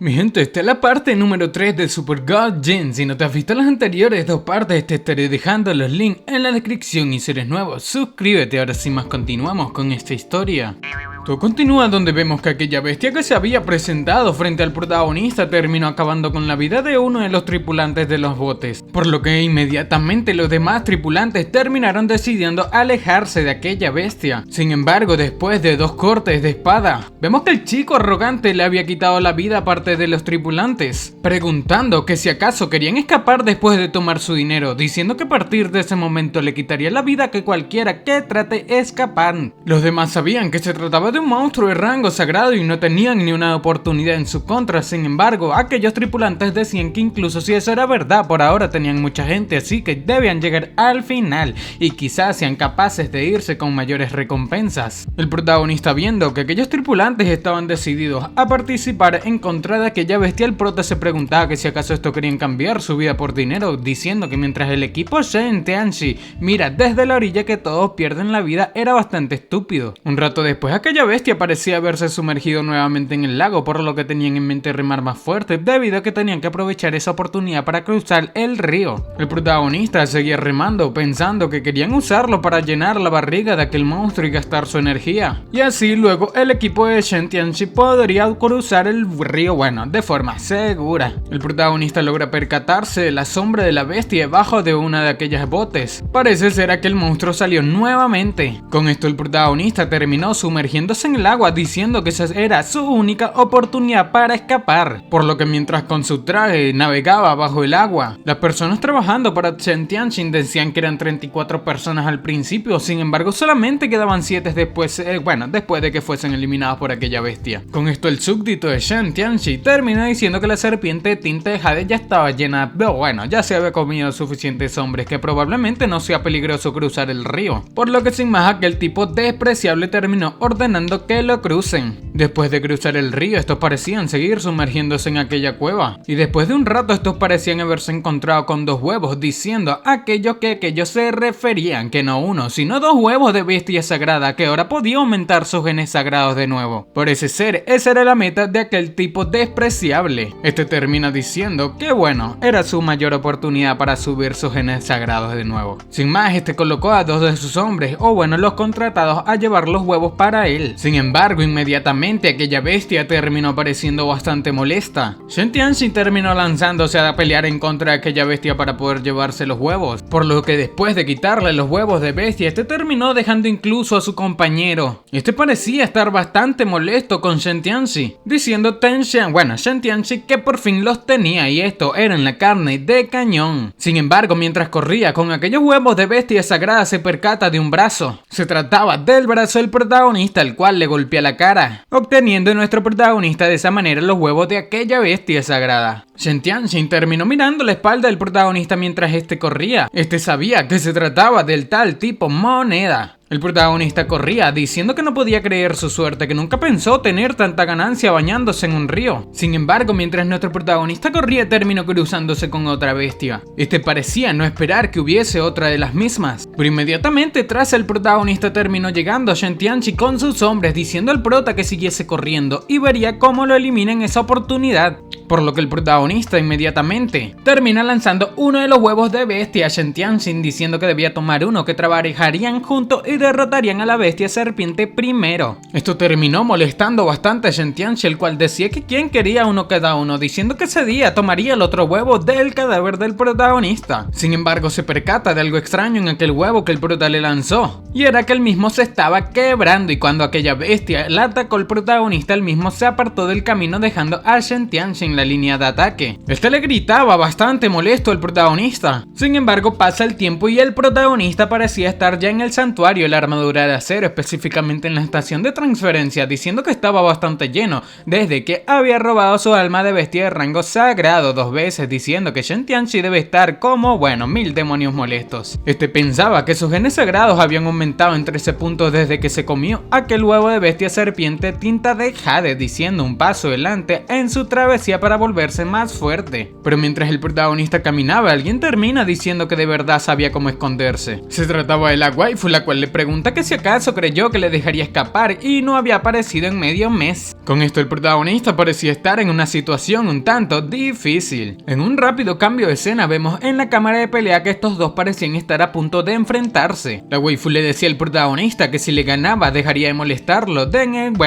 Mi gente, esta es la parte número 3 de Super God Gen. Si no te has visto las anteriores dos partes, te estaré dejando los links en la descripción. Y si eres nuevo, suscríbete. Ahora sin más, continuamos con esta historia. Todo continúa donde vemos que aquella bestia que se había presentado frente al protagonista terminó acabando con la vida de uno de los tripulantes de los botes, por lo que inmediatamente los demás tripulantes terminaron decidiendo alejarse de aquella bestia. Sin embargo, después de dos cortes de espada, vemos que el chico arrogante le había quitado la vida a parte de los tripulantes, preguntando que si acaso querían escapar después de tomar su dinero, diciendo que a partir de ese momento le quitaría la vida a cualquiera que trate de escapar. Los demás sabían que se trataba de un monstruo de rango sagrado y no tenían ni una oportunidad en su contra. Sin embargo, aquellos tripulantes decían que incluso si eso era verdad, por ahora tenían mucha gente, así que debían llegar al final y quizás sean capaces de irse con mayores recompensas. El protagonista, viendo que aquellos tripulantes estaban decididos a participar en contra de aquella bestia, el prota se preguntaba que si acaso esto querían cambiar su vida por dinero, diciendo que mientras el equipo Shen Tianxi mira desde la orilla que todos pierden la vida, era bastante estúpido. Un rato después, aquella bestia parecía haberse sumergido nuevamente en el lago, por lo que tenían en mente remar más fuerte, debido a que tenían que aprovechar esa oportunidad para cruzar el río. El protagonista seguía remando, pensando que querían usarlo para llenar la barriga de aquel monstruo y gastar su energía. Y así luego el equipo de Shen Tianxi podría cruzar el río, de forma segura. El protagonista logra percatarse de la sombra de la bestia debajo de una de aquellas botes. Parece ser que el monstruo salió nuevamente. Con esto el protagonista terminó sumergiéndose en el agua, diciendo que esa era su única oportunidad para escapar, por lo que mientras con su traje navegaba bajo el agua, las personas trabajando para Shen Tianxi decían que eran 34 personas al principio. Sin embargo, solamente quedaban 7 después de que fuesen eliminados por aquella bestia. Con esto el súbdito de Shen Tianxi terminó diciendo que la serpiente de tinta de jade ya estaba llena, ya se había comido suficientes hombres, que probablemente no sea peligroso cruzar el río, por lo que sin más aquel tipo despreciable terminó ordenando que lo crucen. Después de cruzar el río, estos parecían seguir sumergiéndose en aquella cueva, y después de un rato estos parecían haberse encontrado con dos huevos, diciendo aquellos se referían que no uno, sino dos huevos de bestia sagrada que ahora podía aumentar sus genes sagrados de nuevo. Parece ser, esa era la meta de aquel tipo despreciable. Este termina diciendo que era su mayor oportunidad para subir sus genes sagrados de nuevo. Sin más, este colocó a dos de sus hombres, los contratados, a llevar los huevos para él. Sin embargo, inmediatamente aquella bestia terminó pareciendo bastante molesta. Shen Tianxi terminó lanzándose a pelear en contra de aquella bestia para poder llevarse los huevos, por lo que después de quitarle los huevos de bestia, este terminó dejando incluso a su compañero. Este parecía estar bastante molesto con Shen Tianxi, diciendo Shen Tianxi que por fin los tenía y esto era en la carne de cañón. Sin embargo, mientras corría con aquellos huevos de bestia sagrada, se percata de un brazo. Se trataba del brazo del protagonista, el cual le golpea la cara, obteniendo nuestro protagonista de esa manera los huevos de aquella bestia sagrada. Shen Tianxi terminó mirando la espalda del protagonista mientras este corría. Este sabía que se trataba del tal tipo moneda. El protagonista corría, diciendo que no podía creer su suerte, que nunca pensó tener tanta ganancia bañándose en un río. Sin embargo, mientras nuestro protagonista corría, terminó cruzándose con otra bestia. Este parecía no esperar que hubiese otra de las mismas, pero inmediatamente tras el protagonista terminó llegando Shen Tianxi con sus hombres, diciendo al prota que siguiese corriendo y vería cómo lo elimina en esa oportunidad. Por lo que el protagonista inmediatamente termina lanzando uno de los huevos de bestia a Shen Tianxi, diciendo que debía tomar uno, que trabajarían juntos y derrotarían a la bestia serpiente primero. Esto terminó molestando bastante a Shen Tianxi, el cual decía que quien quería uno cada uno, diciendo que ese día tomaría el otro huevo del cadáver del protagonista. Sin embargo, se percata de algo extraño en aquel huevo que el prota le lanzó, y era que el mismo se estaba quebrando, y cuando aquella bestia la atacó al protagonista, el mismo se apartó del camino, dejando a Shen Tianxi en la línea de ataque. Este le gritaba bastante molesto al protagonista. Sin embargo, pasa el tiempo y el protagonista parecía estar ya en el santuario, la armadura de acero, específicamente en la estación de transferencia, diciendo que estaba bastante lleno, desde que había robado su alma de bestia de rango sagrado 2 veces, diciendo que Shen Tianxi debe estar como, 1000 demonios molestos. Este pensaba que sus genes sagrados habían aumentado en 13 puntos desde que se comió aquel huevo de bestia serpiente tinta de jade, diciendo un paso adelante en su travesía para para volverse más fuerte. Pero mientras el protagonista caminaba, alguien termina diciendo que de verdad sabía cómo esconderse. Se trataba de la waifu, la cual le pregunta que si acaso creyó que le dejaría escapar y no había aparecido en medio mes. Con esto el protagonista parecía estar en una situación un tanto difícil. En un rápido cambio de escena vemos en la cámara de pelea que estos dos parecían estar a punto de enfrentarse. La waifu le decía al protagonista que si le ganaba dejaría de molestarlo de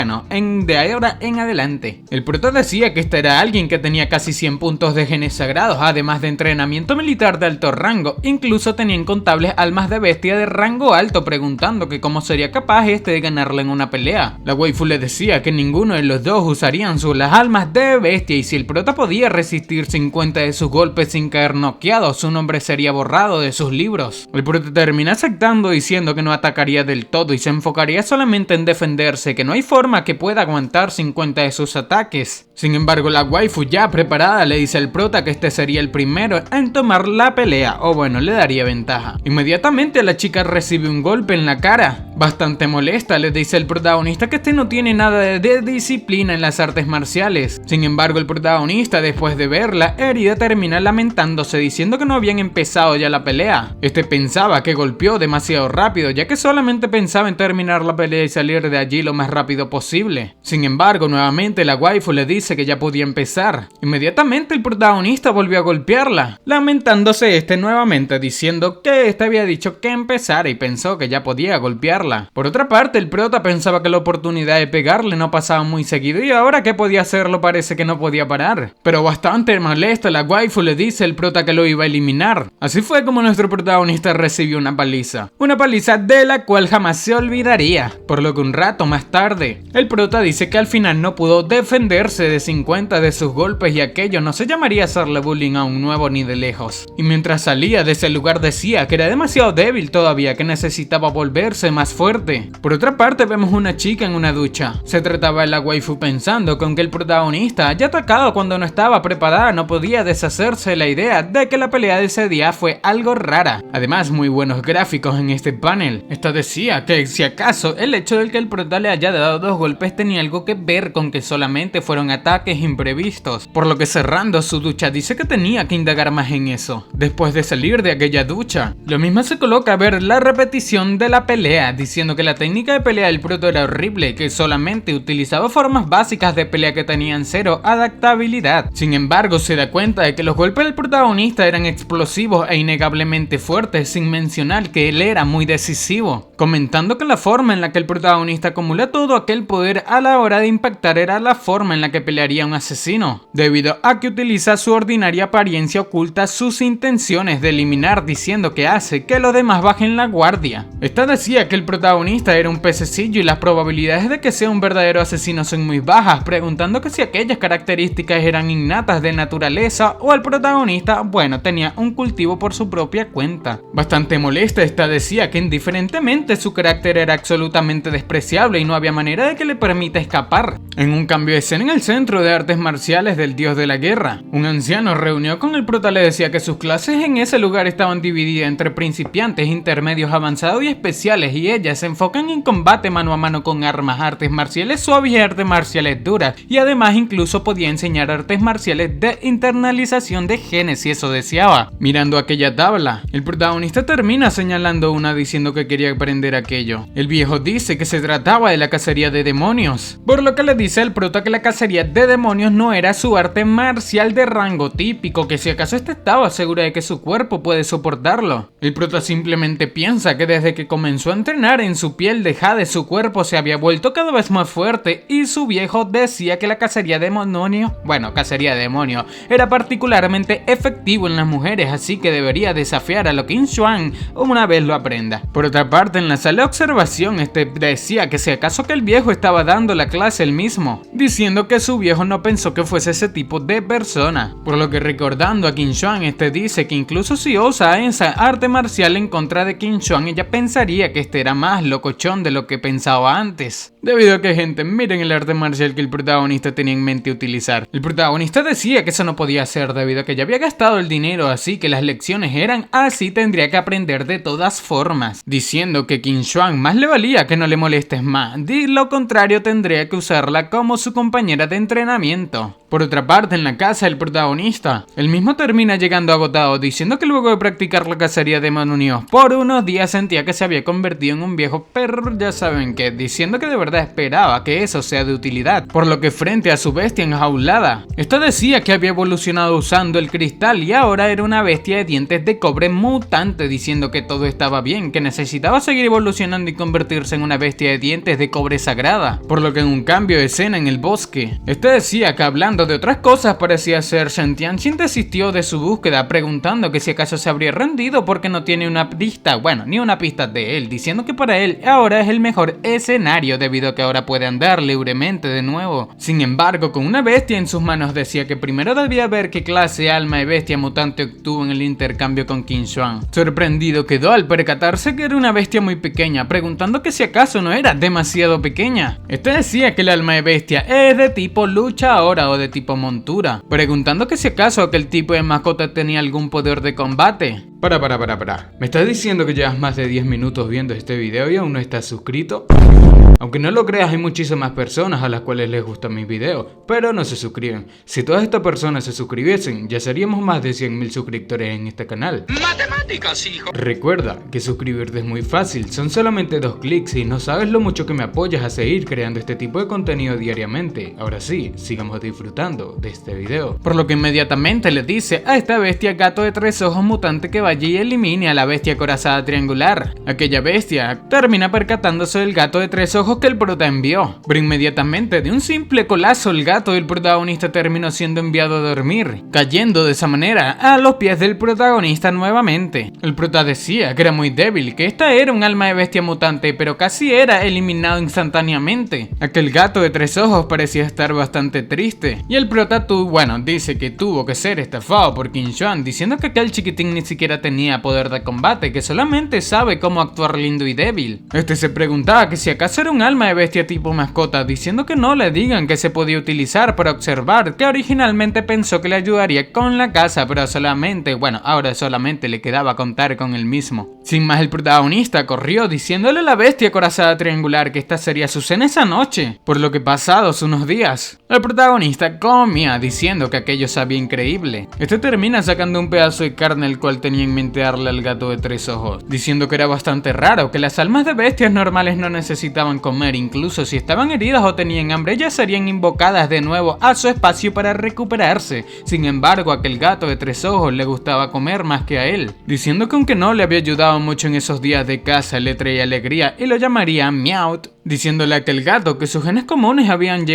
ahora en adelante. El prota decía que este era alguien que tenía casi 100 puntos de genes sagrados, además de entrenamiento militar de alto rango. Incluso tenía incontables almas de bestia de rango alto, preguntando que cómo sería capaz de ganarle en una pelea. La waifu le decía que ninguno de los dos usarían las almas de bestia, y si el prota podía resistir 50 de sus golpes sin caer noqueado, su nombre sería borrado de sus libros. El prota termina aceptando, diciendo que no atacaría del todo y se enfocaría solamente en defenderse, que no hay forma que pueda aguantar 50 de sus ataques. Sin embargo, la waifu ya preparada le dice al prota que este sería el primero en tomar la pelea, o bueno, le daría ventaja. Inmediatamente la chica recibe un golpe en la cara. Bastante molesta, le dice el protagonista que este no tiene nada de disciplina en las artes marciales. Sin embargo, el protagonista, después de verla herida, termina lamentándose, diciendo que no habían empezado ya la pelea. Este pensaba que golpeó demasiado rápido, ya que solamente pensaba en terminar la pelea y salir de allí lo más rápido posible. Sin embargo, nuevamente la waifu le dice que ya podía empezar. Inmediatamente el protagonista volvió a golpearla, lamentándose nuevamente, diciendo que había dicho que empezara y pensó que ya podía golpearla. Por otra parte, el prota pensaba que la oportunidad de pegarle no pasaba muy seguido y ahora que podía hacerlo parece que no podía parar. Pero bastante molesta, la waifu le dice al prota que lo iba a eliminar. Así fue como nuestro protagonista recibió una paliza de la cual jamás se olvidaría, por lo que un rato más tarde, el prota dice que al final no pudo defenderse de 50 de sus golpes y aquello no se llamaría hacerle bullying a un nuevo ni de lejos. Y mientras salía de ese lugar decía que era demasiado débil todavía, que necesitaba volverse más fuerte. Por otra parte vemos una chica en una ducha. Se trataba de la waifu pensando que aunque el protagonista haya atacado cuando no estaba preparada, no podía deshacerse de la idea de que la pelea de ese día fue algo rara. Además, muy buenos gráficos en este panel. Esta decía que si acaso el hecho de que el prota le haya dado 2 golpes tenía algo que ver con que solamente fueron ataques imprevistos, por lo que cerrando su ducha dice que tenía que indagar más en eso. Después de salir de aquella ducha, lo mismo se coloca a ver la repetición de la pelea, diciendo que la técnica de pelea del prota era horrible y que solamente utilizaba formas básicas de pelea que tenían cero adaptabilidad. Sin embargo, se da cuenta de que los golpes del protagonista eran explosivos e innegablemente fuertes, sin mencionar que él era muy decisivo, comentando que la forma en la que el protagonista acumula todo aquel poder a la hora de impactar era la forma en la que pelearía un asesino, debido a que utiliza su ordinaria apariencia oculta sus intenciones de eliminar, diciendo que hace que los demás bajen la guardia. Esta decía que el protagonista era un pececillo y las probabilidades de que sea un verdadero asesino son muy bajas, preguntando que si aquellas características eran innatas de naturaleza o el protagonista, tenía un cultivo por su propia cuenta. Bastante molesta, esta decía que indiferentemente su carácter era absolutamente despreciable y no había manera de que le permita escapar. En un cambio de escena en el centro de artes marciales del dios de la guerra, un anciano reunió con el prota, le decía que sus clases en ese lugar estaban divididas entre principiantes, intermedios, avanzados y especiales, y ellas se enfocan en combate mano a mano con armas, artes marciales suaves y artes marciales duras, y además incluso podía enseñar artes marciales de internalización de genes si eso deseaba. Mirando aquella tabla, el protagonista termina señalando una diciendo que quería aprender aquello. El viejo dice que se trataba de la cacería de demonios, por lo que le dice al prota que la cacería de demonios no era su arte marcial de rango típico, que si acaso estaba segura de que su cuerpo puede soportarlo. El prota simplemente piensa que desde que comenzó a entrenar en su piel de jade su cuerpo se había vuelto cada vez más fuerte, y su viejo decía que la cacería de demonios era particularmente efectivo en las mujeres, así que debería desafiar a lo Qin Xuan una vez lo aprenda. Por otra parte, en la sala de observación decía que si acaso que el viejo estaba dando la clase él mismo, diciendo que su viejo no pensó que fuese ese tipo de persona, por lo que recordando a Qin Xuan, dice que incluso si usa esa arte marcial en contra de Qin Xuan, ella pensaría que era más locochón de lo que pensaba antes. Debido a que, gente, miren el arte marcial que el protagonista tenía en mente utilizar. El protagonista decía que eso no podía ser debido a que ya había gastado el dinero, así que las lecciones eran así, tendría que aprender de todas formas, diciendo que Qin Shuang más le valía que no le molestes más, de lo contrario tendría que usarla como su compañera de entrenamiento. Por otra parte, en la casa del protagonista, él mismo termina llegando agotado, diciendo que luego de practicar la cacería de demonios por unos días sentía que se había convertido en un viejo perro, ya saben qué, diciendo que de verdad esperaba que eso sea de utilidad, por lo que frente a su bestia enjaulada, esta decía que había evolucionado usando el cristal y ahora era una bestia de dientes de cobre mutante, diciendo que todo estaba bien, que necesitaba seguir evolucionando y convertirse en una bestia de dientes de cobre sagrada, por lo que en un cambio de escena en el bosque, este decía que hablando de otras cosas parecía ser Shen Tianqing desistió de su búsqueda, preguntando que si acaso se habría rendido porque no tiene una pista, bueno, ni una pista de él, diciendo que para él ahora es el mejor escenario debido a que ahora puede andar libremente de nuevo. Sin embargo, con una bestia en sus manos decía que primero debía ver qué clase de alma de bestia mutante obtuvo en el intercambio con Qin Shuang. Sorprendido quedó al percatarse que era una bestia muy pequeña, preguntando que si acaso no era demasiado pequeña. Este decía que el alma de bestia es de tipo lucha ahora o de tipo montura, preguntando que si acaso aquel tipo de mascota tenía algún poder de combate. Para. ¿Me estás diciendo que llevas más de 10 minutos viendo este video y aún no estás suscrito? Aunque no lo creas, hay muchísimas personas a las cuales les gustan mis videos, pero no se suscriben. Si todas estas personas se suscribiesen, ya seríamos más de 100.000 suscriptores en este canal. ¡Matemáticas, hijo! Recuerda que suscribirte es muy fácil, son solamente 2 clics y no sabes lo mucho que me apoyas a seguir creando este tipo de contenido diariamente. Ahora sí, sigamos disfrutando de este video. Por lo que inmediatamente le dice a esta bestia gato de 3 ojos mutante que vaya y elimine a la bestia corazada triangular. Aquella bestia termina percatándose del gato de 3 ojos que el prota envió, pero inmediatamente de un simple colazo el gato del protagonista terminó siendo enviado a dormir, cayendo de esa manera a los pies del protagonista nuevamente. El prota decía que era muy débil, que esta era un alma de bestia mutante, pero casi era eliminado instantáneamente. Aquel gato de 3 ojos parecía estar bastante triste, y el prota dice que tuvo que ser estafado por Qin Shuang, diciendo que aquel chiquitín ni siquiera tenía poder de combate, que solamente sabe cómo actuar lindo y débil. Este se preguntaba que si acaso era un alma de bestia tipo mascota, diciendo que no le digan que se podía utilizar para observar, que originalmente pensó que le ayudaría con la casa, pero ahora solamente le quedaba contar con el mismo. Sin más, el protagonista corrió diciéndole a la bestia corazada triangular que esta sería su cena esa noche, por lo que pasados unos días, el protagonista comía diciendo que aquello sabía increíble. Este termina sacando un pedazo de carne el cual tenía en mente darle al gato de 3 ojos, diciendo que era bastante raro, que las almas de bestias normales no necesitaban comer, incluso si estaban heridas o tenían hambre ya serían invocadas de nuevo a su espacio para recuperarse. Sin embargo, aquel gato de 3 ojos le gustaba comer más que a él, diciendo que aunque no le había ayudado mucho en esos días de caza, le traía alegría y lo llamaría Meowth, diciéndole a aquel gato que sus genes comunes habían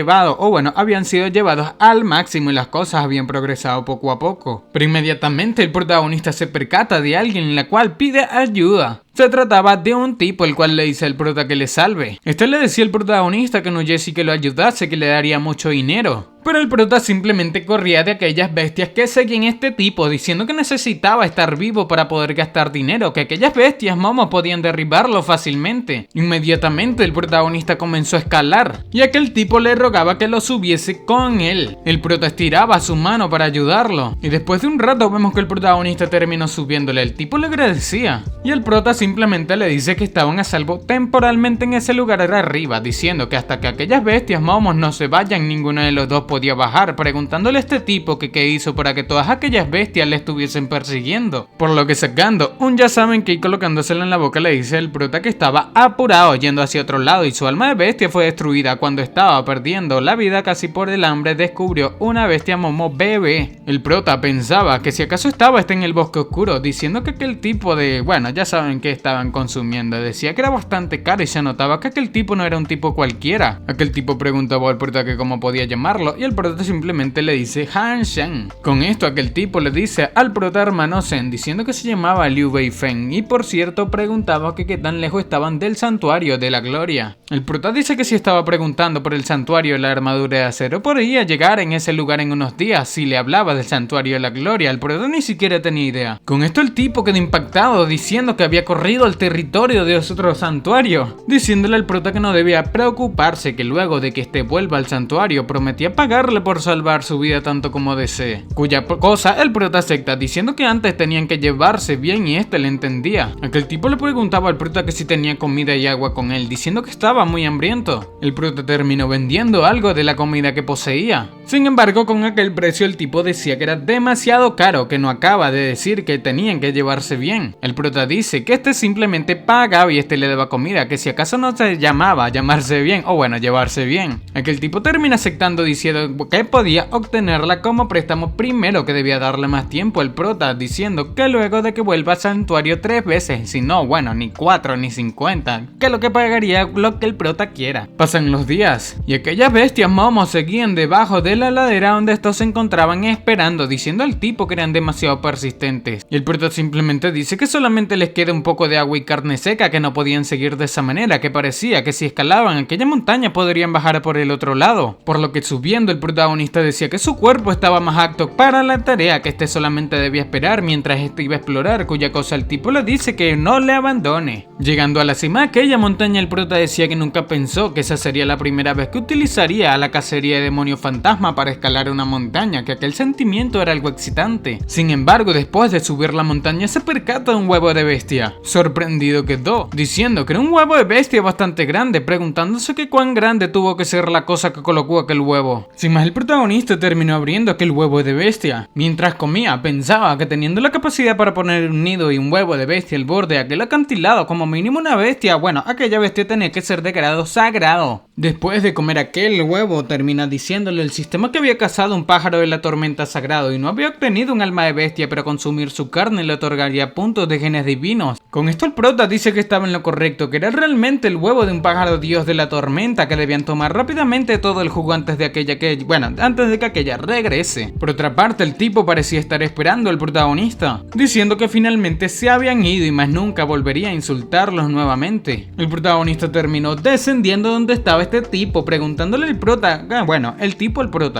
sido llevados al máximo y las cosas habían progresado poco a poco. Pero inmediatamente el protagonista se percata de alguien en la cual pide ayuda. Se trataba de un tipo el cual le dice al prota que le salve. Este le decía al protagonista que no huyese y que lo ayudase, que le daría mucho dinero. Pero el prota simplemente corría de aquellas bestias que seguían este tipo, diciendo que necesitaba estar vivo para poder gastar dinero, que aquellas bestias momo podían derribarlo fácilmente. Inmediatamente el protagonista comenzó a escalar, y aquel tipo le rogaba que lo subiese con él. El prota estiraba su mano para ayudarlo, y después de un rato vemos que el protagonista terminó subiéndole. El tipo le agradecía, y el prota simplemente le dice que estaban a salvo temporalmente en ese lugar arriba, diciendo que hasta que aquellas bestias momos no se vayan, ninguno de los dos podía bajar, preguntándole a este tipo que qué hizo para que todas aquellas bestias le estuviesen persiguiendo. Por lo que sacando un ya saben que y colocándosela en la boca le dice al prota que estaba apurado yendo hacia otro lado y su alma de bestia fue destruida cuando estaba perdiendo la vida casi por el hambre. Descubrió una bestia momo bebé. El prota pensaba que si acaso estaba en el bosque oscuro, diciendo que aquel tipo de, ya saben que estaban consumiendo, decía que era bastante caro y se notaba que aquel tipo no era un tipo cualquiera. Aquel tipo preguntaba al prota que cómo podía llamarlo y el prota simplemente le dice Han Shen. Con esto aquel tipo le dice al prota hermano Zen diciendo que se llamaba Liu Beifeng y por cierto preguntaba que qué tan lejos estaban del santuario de la gloria. El prota dice que si estaba preguntando por el santuario de la armadura de acero podría llegar en ese lugar en unos días. Si le hablaba del santuario de la gloria, el prota ni siquiera tenía idea. Con esto el tipo quedó impactado diciendo que había corrido al territorio de otro santuario, diciéndole al prota que no debía preocuparse, que luego de que este vuelva al santuario prometía pagarle por salvar su vida tanto como desee. Cuya cosa el prota acepta diciendo que antes tenían que llevarse bien y este le entendía. Aquel tipo le preguntaba al prota que si tenía comida y agua con él, diciendo que estaba muy hambriento. El prota terminó vendiendo algo de la comida que poseía. Sin embargo, con aquel precio el tipo decía que era demasiado caro, que no acaba de decir que tenían que llevarse bien. El prota dice que este simplemente pagaba y este le daba comida, que si acaso no se llamaba llamarse bien o bueno, llevarse bien. Aquel tipo termina aceptando diciendo que podía obtenerla como préstamo, primero que debía darle más tiempo al prota, diciendo que luego de que vuelva al santuario 3 veces, si no, bueno, ni 4 ni 50, que lo que pagaría lo que el prota quiera. Pasan los días y aquellas bestias momos seguían debajo de la ladera donde estos se encontraban esperando, diciendo al tipo que eran demasiado persistentes. Y el prota simplemente dice que solamente les queda un poco de agua y carne seca, que no podían seguir de esa manera, que parecía que si escalaban aquella montaña podrían bajar por el otro lado. Por lo que subiendo el protagonista decía que su cuerpo estaba más apto para la tarea, que este solamente debía esperar mientras este iba a explorar, cuya cosa el tipo le dice que no le abandone. Llegando a la cima de aquella montaña el prota decía que nunca pensó que esa sería la primera vez que utilizaría a la cacería de demonios fantasma para escalar una montaña, que aquel sentimiento era algo excitante. Sin embargo, después de subir la montaña se percata de un huevo de bestia. Sorprendido quedó, diciendo que era un huevo de bestia bastante grande, preguntándose que cuán grande tuvo que ser la cosa que colocó aquel huevo. Sin más, el protagonista terminó abriendo aquel huevo de bestia. Mientras comía, pensaba que teniendo la capacidad para poner un nido y un huevo de bestia al borde de aquel acantilado, como mínimo una bestia, bueno, aquella bestia tenía que ser de grado sagrado. Después de comer aquel huevo, termina diciéndole el sistema que había cazado un pájaro de la tormenta sagrado y no había obtenido un alma de bestia, pero consumir su carne le otorgaría puntos de genes divinos. Con esto el prota dice que estaba en lo correcto, que era realmente el huevo de un pájaro dios de la tormenta, que debían tomar rápidamente todo el jugo antes de que aquella regrese. Por otra parte, el tipo parecía estar esperando al protagonista, diciendo que finalmente se habían ido y más nunca volvería a insultarlos nuevamente. El protagonista terminó descendiendo donde estaba este tipo, preguntándole al prota,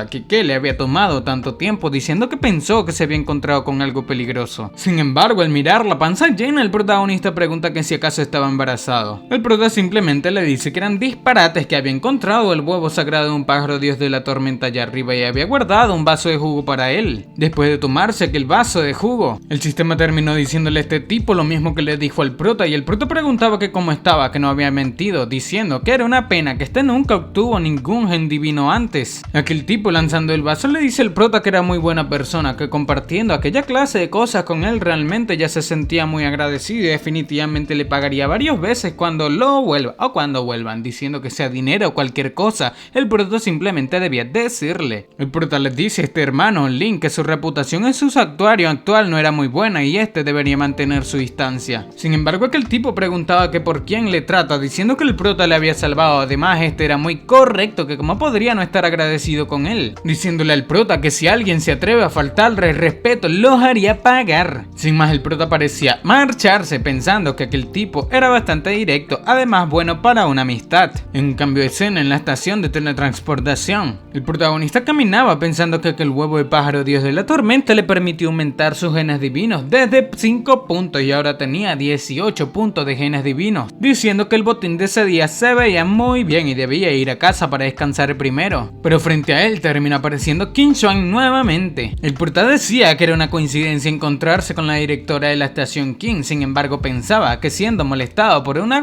que qué le había tomado tanto tiempo, diciendo que pensó que se había encontrado con algo peligroso. Sin embargo, al mirar la panza llena, el protagonista pregunta que si acaso estaba embarazado. El prota simplemente le dice que eran disparates, que había encontrado el huevo sagrado de un pájaro dios de la tormenta allá arriba y había guardado un vaso de jugo para él. Después de tomarse aquel vaso de jugo, el sistema terminó diciéndole a este tipo lo mismo que le dijo al prota, y el prota preguntaba que cómo estaba, que no había mentido, diciendo que era una pena que este nunca obtuvo ningún gen divino antes. Aquel tipo, lanzando el vaso, le dice al prota que era muy buena persona, que compartiendo aquella clase de cosas con él realmente ya se sentía muy agradecido y definitivamente le pagaría varias veces cuando lo vuelva o cuando vuelvan, diciendo que sea dinero o cualquier cosa. El prota simplemente debía decirle. El prota le dice a este hermano Link que su reputación en su santuario actual no era muy buena y este debería mantener su distancia. Sin embargo, aquel tipo preguntaba que por quién le trata, diciendo que el prota le había salvado. Además, este era muy correcto, que cómo podría no estar agradecido con él, diciéndole al prota que si alguien se atreve a faltarle el respeto los haría pagar. Sin más, el prota parecía marcharse, pensando que aquel tipo era bastante directo, además bueno para una amistad. En un cambio de escena en la estación de teletransportación, el protagonista caminaba pensando que aquel huevo de pájaro dios de la tormenta le permitió aumentar sus genes divinos desde 5 puntos y ahora tenía 18 puntos de genes divinos, diciendo que el botín de ese día se veía muy bien y debía ir a casa para descansar primero. Pero frente a él terminó apareciendo Qin Shuang nuevamente. El prota decía que era una coincidencia encontrarse con la directora de la estación Qin, sin embargo pensaba que siendo molestado por una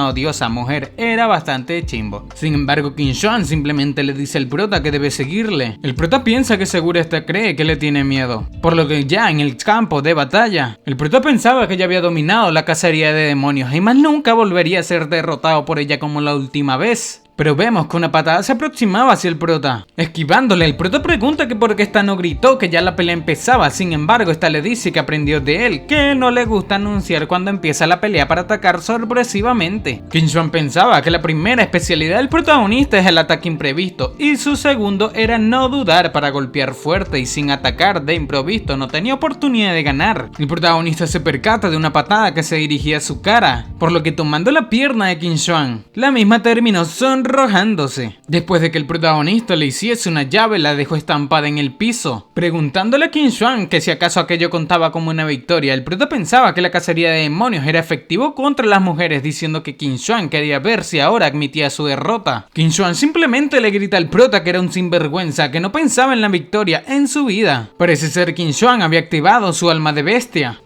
odiosa mujer era bastante chimbo. Sin embargo, Qin Shuang simplemente le dice al prota que debe seguirle. El prota piensa que seguro esta cree que le tiene miedo, por lo que ya en el campo de batalla, el prota pensaba que ya había dominado la cacería de demonios y más nunca volvería a ser derrotado por ella como la última vez. pero vemos que una patada se aproximaba hacia el prota. Esquivándole, el prota pregunta que por qué esta no gritó que ya la pelea empezaba. Sin embargo, esta le dice que aprendió de él, que no le gusta anunciar cuando empieza la pelea para atacar sorpresivamente. Qin Shuang pensaba que la primera especialidad del protagonista es el ataque imprevisto y su segundo era no dudar para golpear fuerte y sin atacar de improviso no tenía oportunidad de ganar. El protagonista se percata de una patada que se dirigía a su cara, por lo que tomando la pierna de Qin Shuang, la misma terminó sonrojándose. Después de que el protagonista le hiciese una llave, la dejó estampada en el piso. Preguntándole a Qin Shuang que si acaso aquello contaba como una victoria, el prota pensaba que la cacería de demonios era efectivo contra las mujeres, diciendo que Qin Shuang quería ver si ahora admitía su derrota. Qin Shuang simplemente le grita al prota que era un sinvergüenza, que no pensaba en la victoria en su vida. Parece ser que Qin Shuang había activado su alma de bestia,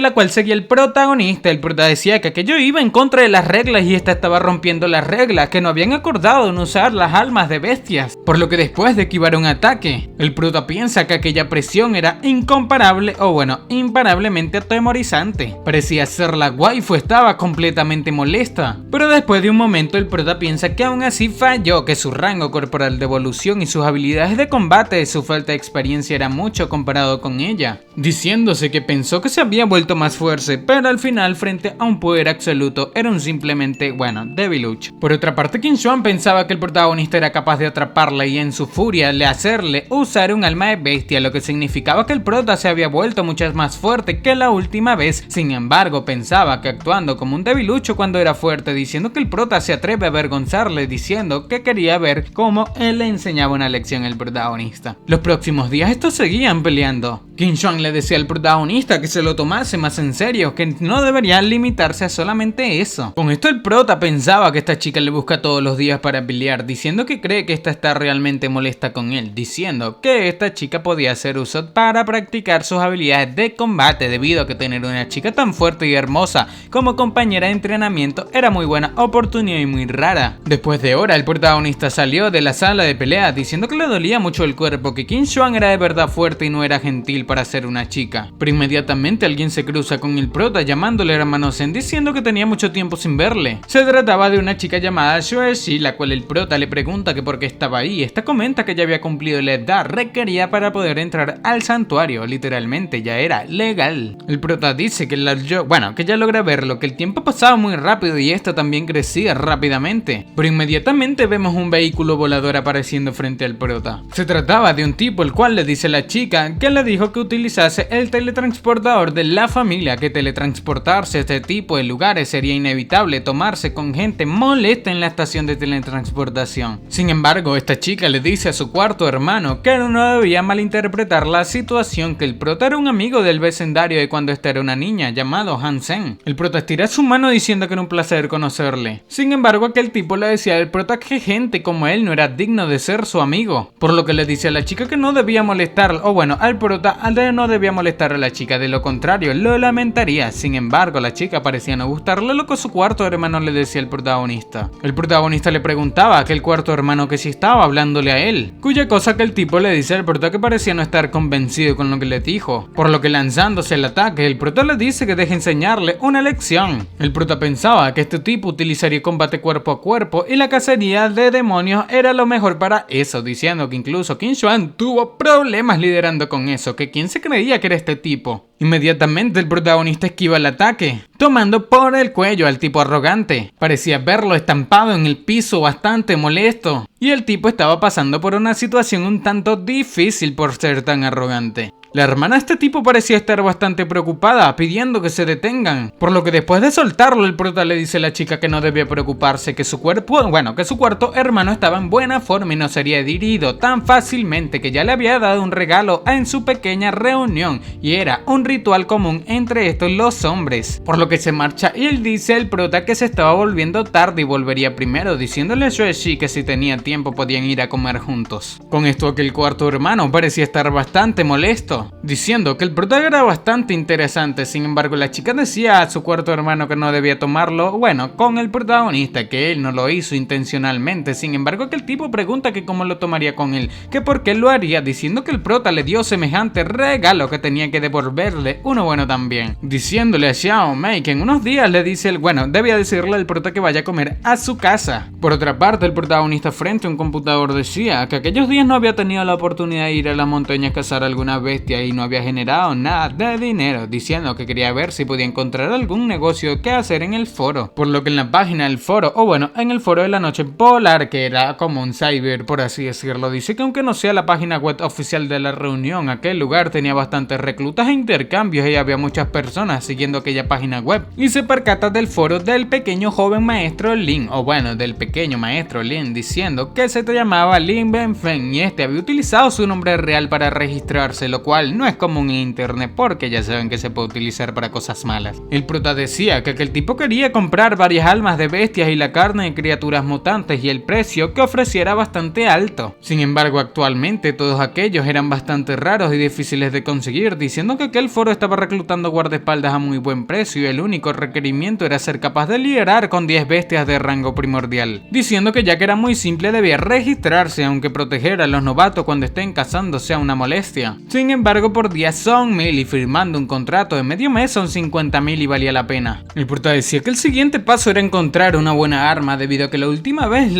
la cual seguía el protagonista. El prota decía que aquello iba en contra de las reglas y esta estaba rompiendo las reglas, que no habían acordado en usar las almas de bestias, por lo que después de esquivar un ataque, el prota piensa que aquella presión era incomparable o bueno, imparablemente atemorizante. Parecía ser la waifu, estaba completamente molesta, pero después de un momento el prota piensa que aún así falló, que su rango corporal de evolución y sus habilidades de combate y su falta de experiencia era mucho comparado con ella, diciéndose que pensó que se había vuelto más fuerte, pero al final frente a un poder absoluto era un simplemente, bueno, debilucho. Por otra parte, Qin Shuang pensaba que el protagonista era capaz de atraparla y en su furia le hacerle usar un alma de bestia, lo que significaba que el prota se había vuelto mucho más fuerte que la última vez. Sin embargo, pensaba que actuando como un debilucho cuando era fuerte, diciendo que el prota se atreve a avergonzarle, diciendo que quería ver cómo él le enseñaba una lección al protagonista. Los próximos días estos seguían peleando. Qin Shuang le decía al protagonista que se lo tomase más en serio, que no debería limitarse a solamente eso. Con esto el prota pensaba que esta chica le busca todos los días para pelear, diciendo que cree que esta está realmente molesta con él, diciendo que esta chica podía hacer uso para practicar sus habilidades de combate, debido a que tener una chica tan fuerte y hermosa como compañera de entrenamiento era muy buena oportunidad y muy rara. Después de hora, el protagonista salió de la sala de pelea diciendo que le dolía mucho el cuerpo, que Qin Shuang era de verdad fuerte y no era gentil para ser una chica. Pero inmediatamente alguien se cruza con el prota llamándole hermano Zen, diciendo que tenía mucho tiempo sin verle. Se trataba de una chica llamada Xuexi, la cual el prota le pregunta que por qué estaba ahí. Esta comenta que ya había cumplido la edad requerida para poder entrar al santuario, literalmente ya era legal. El prota dice que que ya logra verlo, que el tiempo pasaba muy rápido y esta también crecía rápidamente. Pero inmediatamente vemos un vehículo volador apareciendo frente al prota. Se trataba de un tipo el cual le dice a la chica que le dijo que utilizase el teletransportador de la familia, que teletransportarse a este tipo de lugares sería inevitable tomarse con gente molesta en la estación de teletransportación. Sin embargo, esta chica le dice a su cuarto hermano que no debía malinterpretar la situación, que el prota era un amigo del vecindario de cuando esta era una niña, llamado Hansen. El prota estira su mano diciendo que era un placer conocerle. Sin embargo, aquel tipo le decía al prota que gente como él no era digno de ser su amigo, por lo que le dice a la chica que no debía molestar, o bueno, al prota no debía molestar a la chica, de lo contrario lo lamentaría. Sin embargo, la chica parecía no gustarle lo que su cuarto hermano le decía al protagonista. El protagonista le preguntaba a aquel cuarto hermano que si estaba hablándole a él, cuya cosa que el tipo le dice al prota que parecía no estar convencido con lo que le dijo, por lo que lanzándose al ataque, el prota le dice que deje enseñarle una lección. El prota pensaba que este tipo utilizaría combate cuerpo a cuerpo y la cacería de demonios era lo mejor para eso, diciendo que incluso Qin Shuang tuvo problemas liderando con eso, que quién se creía que era este tipo. Inmediatamente el protagonista esquiva el ataque, tomando por el cuello al tipo arrogante. Parecía verlo estampado en el piso, bastante molesto, y el tipo estaba pasando por una situación un tanto difícil por ser tan arrogante. La hermana de este tipo parecía estar bastante preocupada, pidiendo que se detengan, por lo que después de soltarlo, el prota le dice a la chica que no debía preocuparse, que su cuarto hermano estaba en buena forma y no sería herido tan fácilmente, que ya le había dado un regalo en su pequeña reunión, y era un ritual común entre estos los hombres, por lo que se marcha y él dice al prota que se estaba volviendo tarde y volvería primero, diciéndole a Xuexi que si tenía tiempo podían ir a comer juntos. Con esto, aquel cuarto hermano parecía estar bastante molesto, todo, diciendo que el prota era bastante interesante. Sin embargo, la chica decía a su cuarto hermano que no debía tomarlo, bueno, con el protagonista, que él no lo hizo intencionalmente. Sin embargo, que el tipo pregunta que cómo lo tomaría con él, que por qué lo haría, diciendo que el prota le dio semejante regalo que tenía que devolverle uno bueno también, diciéndole a Xiao Mei que en unos días le dice debía decirle al prota que vaya a comer a su casa. Por otra parte, el protagonista frente a un computador decía que aquellos días no había tenido la oportunidad de ir a la montaña a cazar alguna bestia y no había generado nada de dinero, diciendo que quería ver si podía encontrar algún negocio que hacer en el foro, por lo que en la página del foro, en el foro de la noche polar, que era como un cyber por así decirlo, dice que aunque no sea la página web oficial de la reunión, aquel lugar tenía bastantes reclutas e intercambios y había muchas personas siguiendo aquella página web, y se percata del foro del pequeño joven maestro Lin, del pequeño maestro Lin, diciendo que se llamaba Lin Benfeng y este había utilizado su nombre real para registrarse, lo cual no es común en internet porque ya saben que se puede utilizar para cosas malas. El prota decía que aquel tipo quería comprar varias almas de bestias y la carne de criaturas mutantes y el precio que ofreciera bastante alto. Sin embargo, actualmente todos aquellos eran bastante raros y difíciles de conseguir, diciendo que aquel foro estaba reclutando guardaespaldas a muy buen precio y el único requerimiento era ser capaz de liderar con 10 bestias de rango primordial, diciendo que ya que era muy simple debía registrarse, aunque proteger a los novatos cuando estén cazando sea una molestia. Sin embargo, por día son 1000 y firmando un contrato de medio mes son 50.000 y valía la pena. El prota decía que el siguiente paso era encontrar una buena arma debido a que la última vez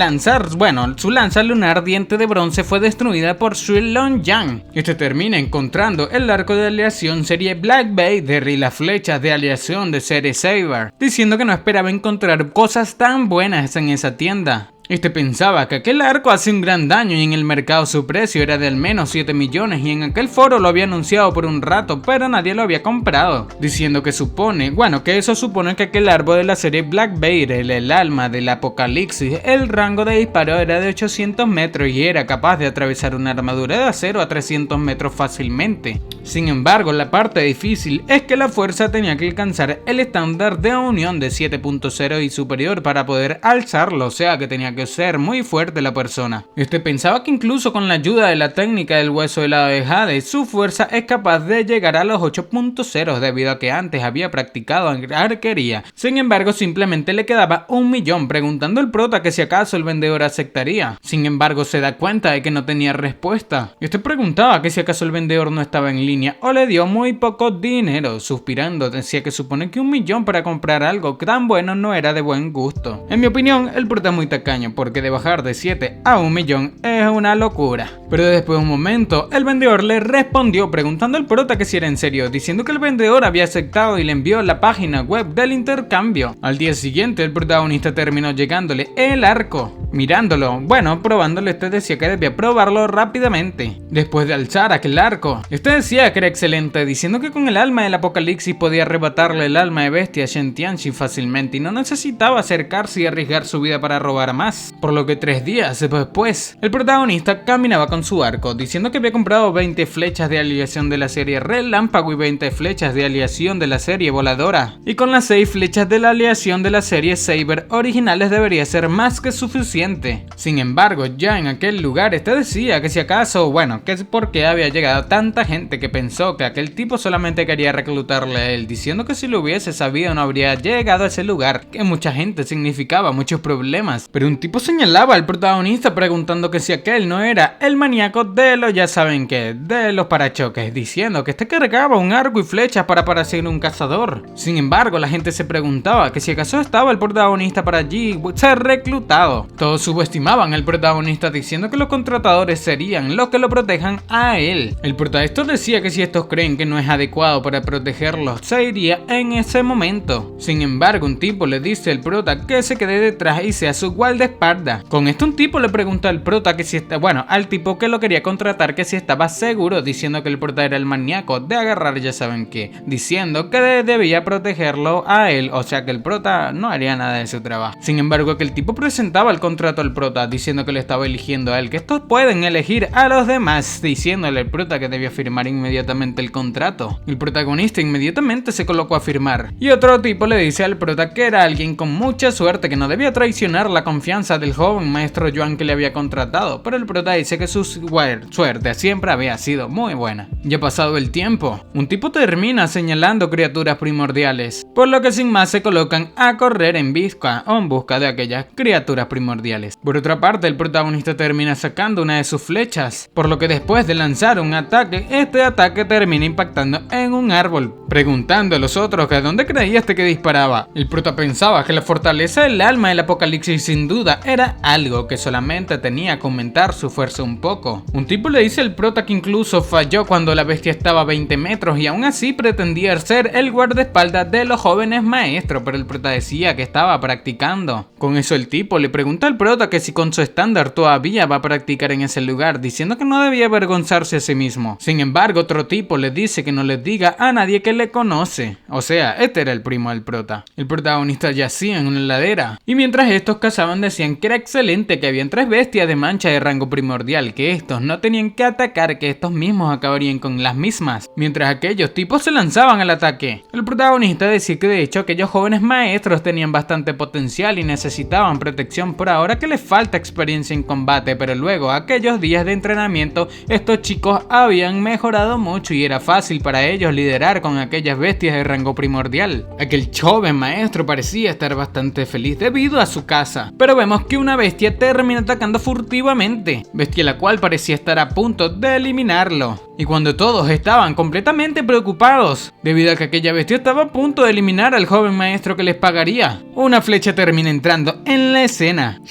su lanza lunar diente de bronce fue destruida por Shui Long-yang. Este termina encontrando el arco de aleación serie Black Vader y las flechas de aleación de serie Saber, diciendo que no esperaba encontrar cosas tan buenas en esa tienda. Este pensaba que aquel arco hace un gran daño y en el mercado su precio era de al menos 7 millones y en aquel foro lo había anunciado por un rato, pero nadie lo había comprado, diciendo que eso supone que aquel árbol de la serie Black Vader, el alma del apocalipsis, el rango de disparo era de 800 metros y era capaz de atravesar una armadura de acero a 300 metros fácilmente. Sin embargo, la parte difícil es que la fuerza tenía que alcanzar el estándar de unión de 7.0 y superior para poder alzarlo, o sea que tenía que ser muy fuerte la persona. Este pensaba que incluso con la ayuda de la técnica del hueso helado de Jade, su fuerza es capaz de llegar a los 8.0 debido a que antes había practicado arquería. Sin embargo, simplemente le quedaba 1 millón, preguntando al prota que si acaso el vendedor aceptaría. Sin embargo, se da cuenta de que no tenía respuesta. Este preguntaba que si acaso el vendedor no estaba en línea o le dio muy poco dinero. Suspirando, decía que supone que 1 millón para comprar algo tan bueno no era de buen gusto. En mi opinión, el prota es muy tacaño, porque de bajar de 7 a 1 millón es una locura. Pero después de un momento, el vendedor le respondió preguntando al prota que si era en serio, diciendo que el vendedor había aceptado y le envió la página web del intercambio. Al día siguiente, el protagonista terminó llegándole el arco. Mirándolo, probándolo, este decía que debía probarlo rápidamente. Después de alzar aquel arco, este decía que era excelente, diciendo que con el alma del apocalipsis podía arrebatarle el alma de bestia a Shen Tianxi fácilmente y no necesitaba acercarse y arriesgar su vida para robar más. Por lo que 3 días después, el protagonista caminaba con su arco, diciendo que había comprado 20 flechas de aleación de la serie Relámpago y 20 flechas de aleación de la serie Voladora. Y con las 6 flechas de la aleación de la serie Saber originales debería ser más que suficiente. Sin embargo, ya en aquel lugar este decía que si acaso, que es porque había llegado tanta gente que pensó que aquel tipo solamente quería reclutarle a él, diciendo que si lo hubiese sabido no habría llegado a ese lugar, que mucha gente significaba muchos problemas. Pero un tipo señalaba al protagonista preguntando que si aquel no era el maníaco de los de los parachoques, diciendo que este cargaba un arco y flechas para parecer un cazador. Sin embargo, la gente se preguntaba que si acaso estaba el protagonista para allí ser reclutado. Todos subestimaban al protagonista diciendo que los contratadores serían los que lo protejan a él. El protagonista decía que si estos creen que no es adecuado para protegerlos, se iría en ese momento. Sin embargo, un tipo le dice al prota que se quede detrás y sea su guardaespaldas. Con esto un tipo le pregunta al prota que si está, al tipo que lo quería contratar que si estaba seguro, diciendo que el prota era el maníaco de agarrar ya saben qué, diciendo que debía protegerlo a él, o sea que el prota no haría nada de su trabajo. Sin embargo, que el tipo presentaba el contrato al prota diciendo que le estaba eligiendo a él, que estos pueden elegir a los demás, diciéndole al prota que debía firmar inmediatamente el contrato. El protagonista inmediatamente se colocó a firmar y otro tipo le dice al prota que era alguien con mucha suerte, que no debía traicionar la confianza venganza del joven maestro Yuan que le había contratado, pero el prota dice que su suerte siempre había sido muy buena. Ya pasado el tiempo, un tipo termina señalando criaturas primordiales, por lo que sin más se colocan a correr en busca de aquellas criaturas primordiales. Por otra parte, el protagonista termina sacando una de sus flechas, por lo que después de lanzar un ataque, este ataque termina impactando en un árbol, preguntando a los otros que a dónde creía que disparaba. El prota pensaba que la fortaleza del alma del apocalipsis sin duda era algo que solamente tenía que aumentar su fuerza un poco. Un tipo le dice al prota que incluso falló cuando la bestia estaba a 20 metros y aún así pretendía ser el guardaespaldas de los jóvenes maestros, pero el prota decía que estaba practicando. Con eso el tipo le pregunta al prota que si con su estándar todavía va a practicar en ese lugar, diciendo que no debía avergonzarse a sí mismo. Sin embargo, otro tipo le dice que no les diga a nadie que le conoce. O sea, este era el primo del prota. El protagonista yacía en una ladera, y mientras estos cazaban decían que era excelente, que habían 3 bestias de mancha de rango primordial, que estos no tenían que atacar, que estos mismos acabarían con las mismas, mientras aquellos tipos se lanzaban al ataque. El protagonista decía que de hecho aquellos jóvenes maestros tenían bastante potencial y necesitaban protección por ahora que les falta experiencia en combate, pero luego aquellos días de entrenamiento estos chicos habían mejorado mucho y era fácil para ellos liderar con aquellas bestias de rango primordial. Aquel joven maestro parecía estar bastante feliz debido a su casa, pero vemos que una bestia termina atacando furtivamente, bestia la cual parecía estar a punto de eliminarlo. Y cuando todos estaban completamente preocupados, debido a que aquella bestia estaba a punto de eliminar al joven maestro que les pagaría, una flecha termina entrando en la escena,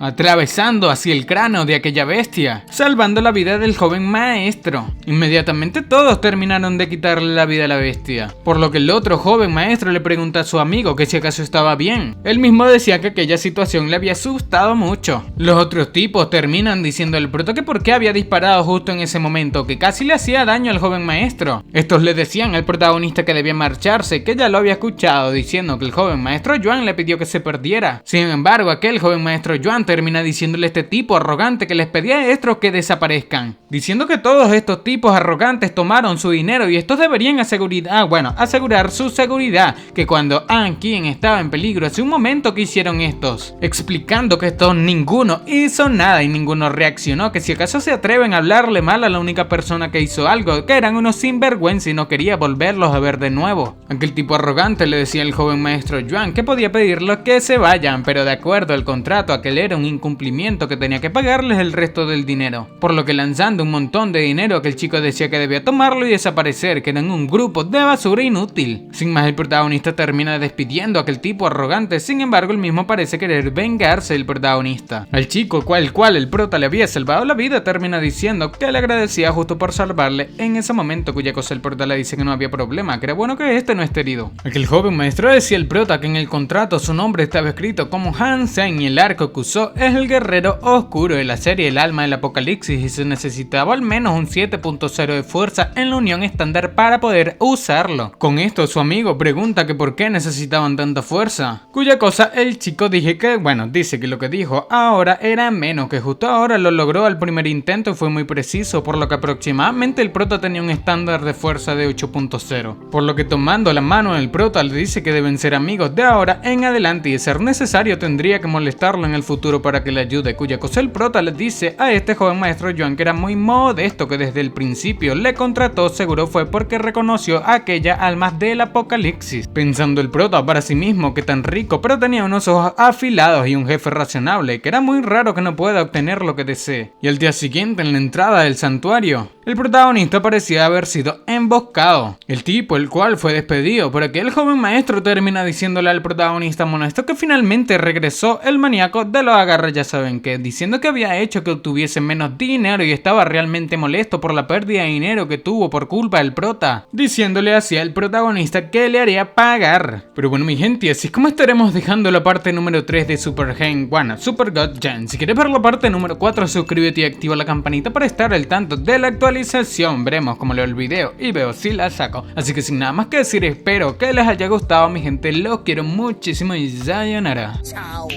atravesando hacia el cráneo de aquella bestia, salvando la vida del joven maestro. Inmediatamente todos terminaron de quitarle la vida a la bestia, por lo que el otro joven maestro le pregunta a su amigo que si acaso estaba bien. Él mismo decía que aquella situación le había asustado mucho. Los otros tipos terminan diciendo al prota que por qué había disparado justo en ese momento, que casi le hacía daño al joven maestro. Estos le decían al protagonista que debía marcharse, que ya lo había escuchado diciendo que el joven maestro Yuan le pidió que se perdiera. Sin embargo, aquel joven maestro Yuan termina diciéndole a este tipo arrogante que les pedía a estos que desaparezcan, diciendo que todos estos tipos arrogantes tomaron su dinero y estos deberían asegurar su seguridad, que cuando An Qin estaba en peligro hace un momento que hicieron estos, explicando que estos ninguno hizo nada y ninguno reaccionó, que si acaso se atreven a hablarle mal a la única persona que hizo algo, que eran unos sinvergüenza y no quería volverlos a ver de nuevo. Aquel tipo arrogante le decía al joven maestro Yuan que podía pedirles que se vayan, pero de acuerdo al contrato aquel era un incumplimiento que tenía que pagarles el resto del dinero, por lo que lanzando un montón de dinero aquel chico decía que debía tomarlo y desaparecer, que eran un grupo de basura inútil. Sin más, el protagonista termina despidiendo a aquel tipo arrogante, sin embargo el mismo parece querer vengarse del protagonista. Al chico el cual el prota le había salvado la vida termina diciendo que le agradecía justo por salvarle en ese momento, cuya cosa el prota le dice que no había problema, que era bueno que este no esté herido. Aquel joven maestro decía al prota que en el contrato su nombre estaba escrito como Han Sen y el arco que usó es el guerrero oscuro de la serie El Alma del Apocalipsis y se necesitaba al menos un 7.0 de fuerza en la unión estándar para poder usarlo. Con esto su amigo pregunta que por qué necesitaban tanta fuerza, cuya cosa el chico dice que lo que dijo ahora era menos, que justo ahora lo logró al primer intento y fue muy preciso, por lo que aproximadamente el prota tenía un estándar de fuerza de 8.0, por lo que tomando la mano del prota le dice que deben ser amigos de ahora en adelante y de ser necesario tendría que molestarlo en el futuro para que le ayude, cuya cosa el prota le dice a este joven maestro Yuan que era muy modesto, que desde el principio le contrató seguro fue porque reconoció aquella almas del apocalipsis, pensando el prota para sí mismo que tan rico pero tenía unos ojos afilados y un jefe razonable, que era muy raro que no pueda obtener lo que desee. Y al día siguiente en la entrada del santuario, el protagonista parecía haber sido emboscado. El tipo, el cual fue despedido, por aquel joven maestro termina diciéndole al protagonista molesto que finalmente regresó el maníaco de los agarres ya saben qué, diciendo que había hecho que obtuviese menos dinero y estaba realmente molesto por la pérdida de dinero que tuvo por culpa del prota, diciéndole hacia el protagonista que le haría pagar. Pero bueno mi gente, así es como estaremos dejando la parte número 3 de Super God Gen. Si quieres ver la parte número 4, suscríbete y activa la campanita para estar al tanto de la actualización. Veremos cómo leo el video y veo si la saco. Así que sin nada más que decir, espero que les haya gustado mi gente, los quiero muchísimo y sayonara. Chao.